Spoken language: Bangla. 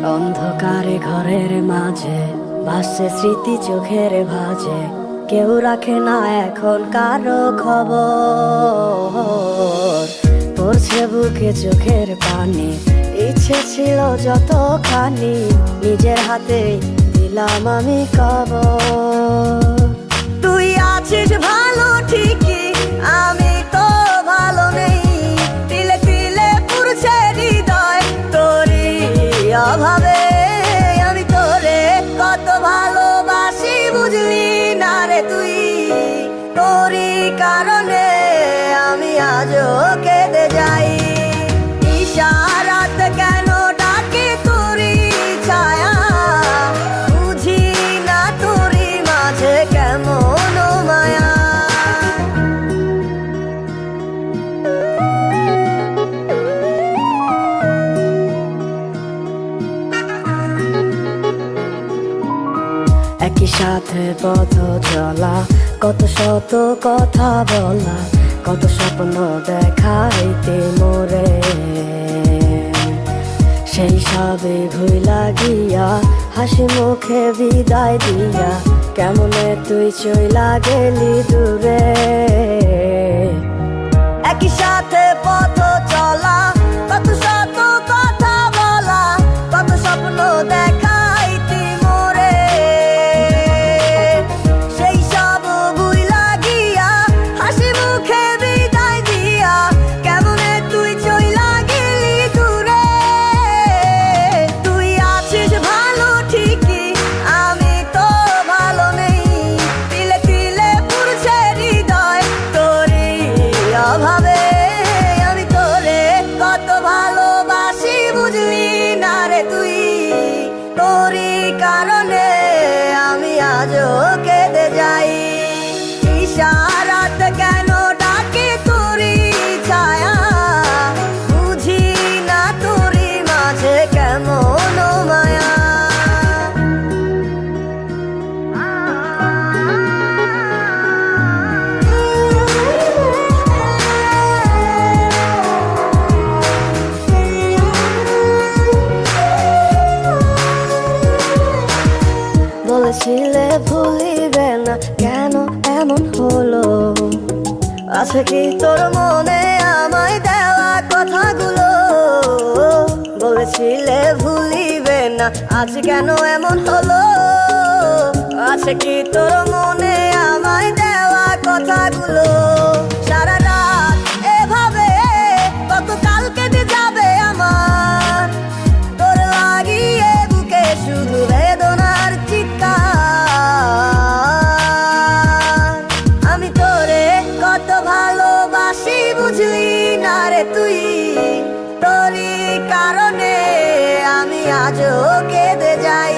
অন্ধকারে ঘরের মাঝে ভাসছে স্মৃতি চোখের ভাঁজে, কেউ রাখে না এখন কারো খবর। পড়ছে বুকে চোখের পানি, ইচ্ছে ছিল যতখানি, নিজের হাতে দিলাম আমি কবর। তুই আছিস ভালো ঠিকই, আমি তো ভালো নেই, তিলে তিলে পুড়ছে হৃদয় তোরই অভাবে। আমি তোরে কত ভালোবাসি বুঝলি না রে তুই, তোরই কারণে আমি আজও কেঁদে যাই। ইশারাত কেন ডাকে তোরই ছায়া, বুঝি না তোরই মাঝে কেমন মায়া। একই সাথে পথ চলা, কত শত কথা বলা, কত স্বপ্ন দেখাইতে মোরে, সেই সবে ভুইলা গিয়া হাসি মুখে বিদায় দিয়া, কেমনে তুই চইলা গেলি দূরে। একই সাথে পথ চলা, কত শত কথা বলা, কত স্বপ্ন দেখাইতে মোরে, সেই সব ভুইলা গিয়া হাসি মুখে বিদায় দিয়া, কেমনে তুই চইলা গেলি দূরে। তুই আছিস ভালো ঠিকই, আমি তো ভালো নেই, তিলে তিলে পুড়ছে হৃদয় তোরই অভাবে। আমি তোরে কত ভালোবাসি বুঝলি না রে তুই, তোরই কারণে আমি আজও কেঁদে যাই। ইশারাত কেন ডাকে তোরই ছায়া, বুঝি না তোরই মাঝে কেমন মায়া। বলেছিলে ভুলিবে না, কেন এমন হলো? আছে কি তোর মনে আমায় দেওয়া কথাগুলো? বলেছিলে ভুলিবে না, আজ কেন এমন হলো? আছে কি তোর মনে আমায় দেওয়া কথাগুলো? সারা রাত এভাবে কত কাল কেটে যাবে আমার, তোর লাগিয়ে বুকে শুধু বেদনার চিৎকার। আমি তোরে কত ভালোবাসি বুঝলি না রে তুই, তোরই কারণে আমি আজও কেঁদে যাই।